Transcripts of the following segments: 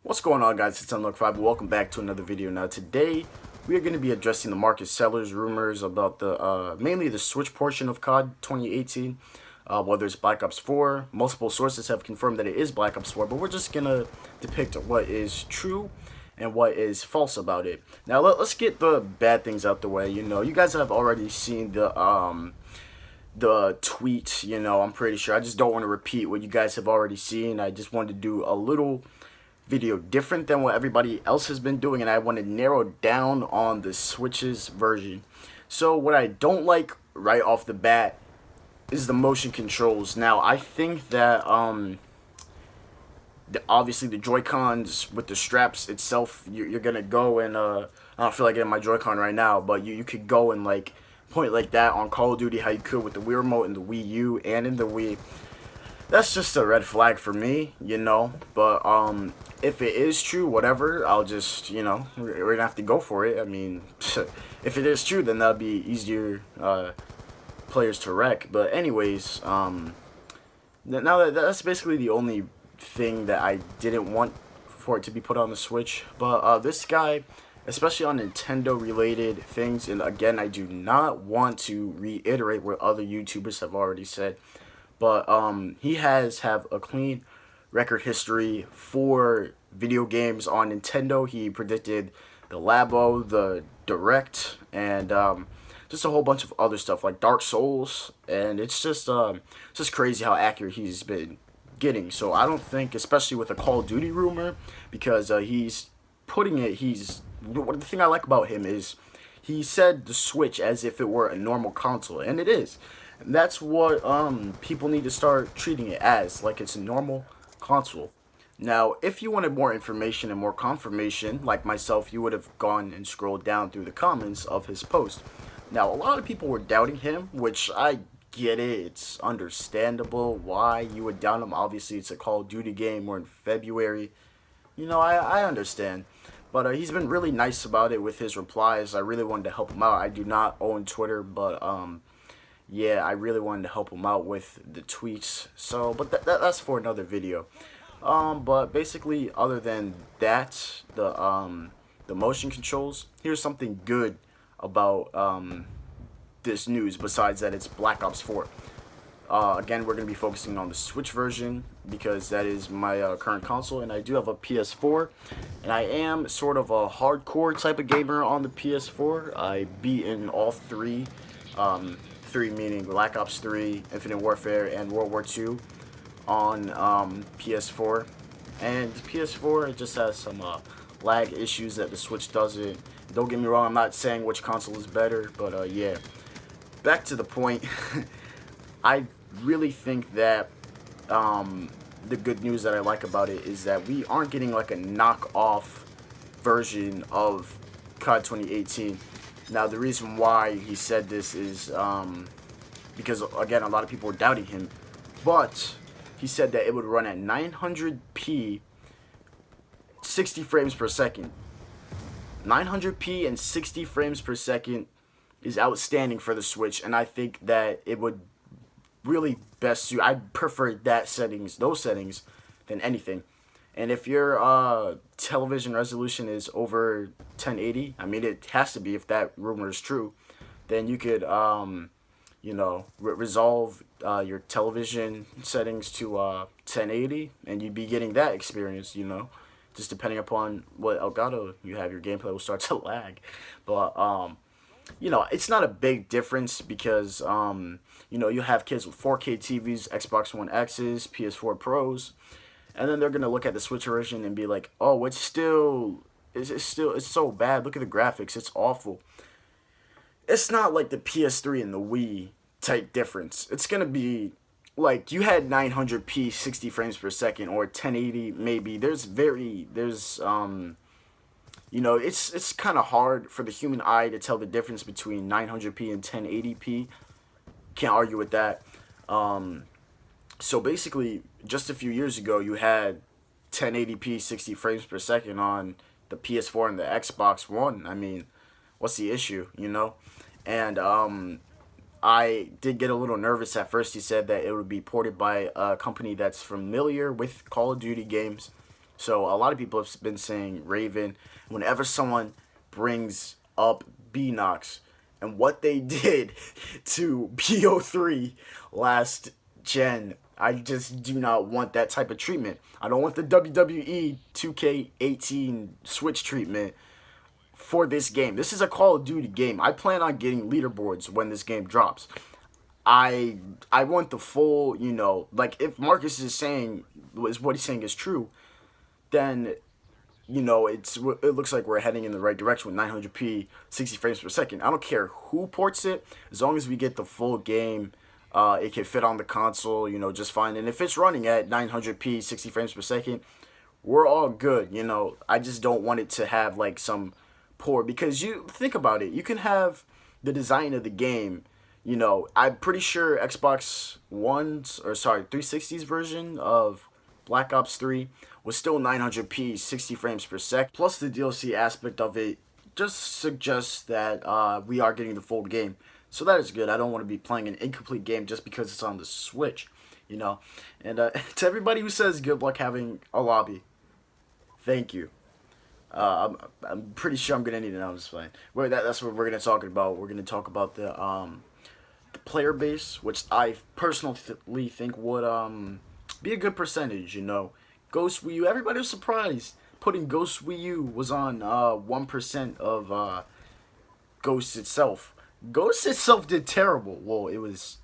What's going on, guys? It's Unlock5. Welcome back to another video. Now today we are going to be addressing the market sellers rumors about the mainly the Switch portion of COD 2018, whether it's Black Ops 4. Multiple sources have confirmed that it is Black Ops 4, but we're just going to depict what is true and what is false about it. Now let's get the bad things out the way. You guys have already seen the tweet. I'm pretty sure. I just don't want to repeat what you guys have already seen. I just wanted to do a little video different than what everybody else has been doing, and I want to narrow down on the Switch's version. So what I don't like right off the bat is the motion controls. Now I think that obviously the Joy-Cons with the straps itself, you're gonna go and I don't feel like getting my Joy-Con right now, but you could go and like point like that on Call of Duty, how you could with the Wii remote in the Wii U and in the Wii. That's just a red flag for me, but if it is true, whatever, I'll just, we're gonna have to go for it. I mean, if it is true, then that'll be easier players to wreck. But anyways, now that's basically the only thing that I didn't want for it to be put on the Switch. But this guy, especially on Nintendo related things, and again, I do not want to reiterate what other YouTubers have already said, but he has a clean record history for video games on Nintendo. He predicted the Labo, the Direct, and just a whole bunch of other stuff like Dark Souls, and it's just crazy how accurate he's been getting. So I don't think, especially with a Call of Duty rumor, because the thing I like about him is he said the Switch as if it were a normal console, and it is. And that's what people need to start treating it as, like it's a normal console. Now, if you wanted more information and more confirmation, like myself, you would have gone and scrolled down through the comments of his post. Now, a lot of people were doubting him, which I get it. It's understandable why you would doubt him. Obviously, it's a Call of Duty game. We're in February. I understand. But he's been really nice about it with his replies. I really wanted to help him out. I do not own Twitter, but yeah, I really wanted to help him out with the tweets. So, but that's for another video. But basically, other than that, the motion controls. Here's something good about this news. Besides that, it's Black Ops 4. Again, we're gonna be focusing on the Switch version because that is my current console, and I do have a PS4, and I am sort of a hardcore type of gamer on the PS4. I beat in all three. Three meaning Black Ops 3, Infinite Warfare, and World War II on PS4. And the PS4, it just has some lag issues that the Switch doesn't. Don't get me wrong, I'm not saying which console is better, but yeah. Back to the point, I really think that the good news that I like about it is that we aren't getting like a knockoff version of COD 2018. Now, the reason why he said this is because, again, a lot of people were doubting him. But he said that it would run at 900p, 60 frames per second. 900p and 60 frames per second is outstanding for the Switch. And I think that it would really best suit. I prefer those settings, than anything. And if your television resolution is over 1080, I mean, it has to be if that rumor is true, then you could, resolve your television settings to 1080, and you'd be getting that experience, just depending upon what Elgato you have, your gameplay will start to lag. But, it's not a big difference because, you have kids with 4K TVs, Xbox One X's, PS4 Pros, and then they're gonna look at the Switch version and be like, "Oh, it's so bad. Look at the graphics. It's awful." It's not like the PS3 and the Wii type difference. It's gonna be like you had 900p, 60 frames per second, or 1080 maybe. It's kind of hard for the human eye to tell the difference between 900p and 1080p. Can't argue with that. So basically, just a few years ago, you had 1080p 60 frames per second on the PS4 and the Xbox One. I mean, what's the issue, And I did get a little nervous at first. He said that it would be ported by a company that's familiar with Call of Duty games, So a lot of people have been saying Raven. Whenever someone brings up Beanox and what they did to BO3 last gen, I just do not want that type of treatment. I don't want the WWE 2K18 Switch treatment for this game. This is a Call of Duty game. I plan on getting leaderboards when this game drops. I want the full, like if Marcus is saying is what he's saying is true, then it looks like we're heading in the right direction with 900p 60 frames per second. I don't care who ports it, as long as we get the full game. It can fit on the console, just fine. And if it's running at 900p 60 frames per second, we're all good. I just don't want it to have like some poor, because you think about it, you can have the design of the game. I'm pretty sure Xbox One's, or sorry, 360's version of Black Ops 3 was still 900p 60 frames per sec. Plus the DLC aspect of it just suggests that we are getting the full game. So that is good. I don't want to be playing an incomplete game just because it's on the Switch, And to everybody who says good luck having a lobby, thank you. I'm pretty sure I'm gonna need it. I'm just playing. That's what we're gonna talk about. We're gonna talk about the player base, which I personally think would be a good percentage. Ghost Wii U. Everybody was surprised putting Ghost Wii U was on 1% of Ghost itself. Ghost itself did terrible. Well, it was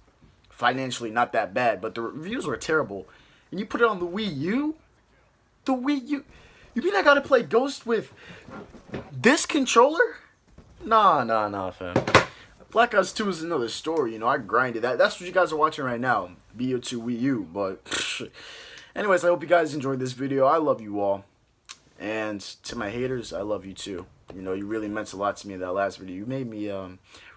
financially not that bad, but the reviews were terrible. And you put it on the Wii U? The Wii U? You mean I gotta play Ghost with this controller? Nah, fam. Black Ops 2 is another story, I grinded that. That's what you guys are watching right now. BO2 Wii U, but... Anyways, I hope you guys enjoyed this video. I love you all. And to my haters, I love you too. You really meant a lot to me in that last video. You made me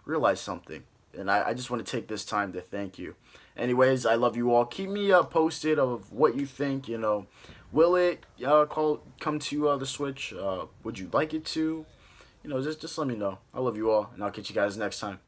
realize something. And I just want to take this time to thank you. Anyways, I love you all. Keep me posted of what you think, Will it come to the Switch? Would you like it to? Just let me know. I love you all, and I'll catch you guys next time.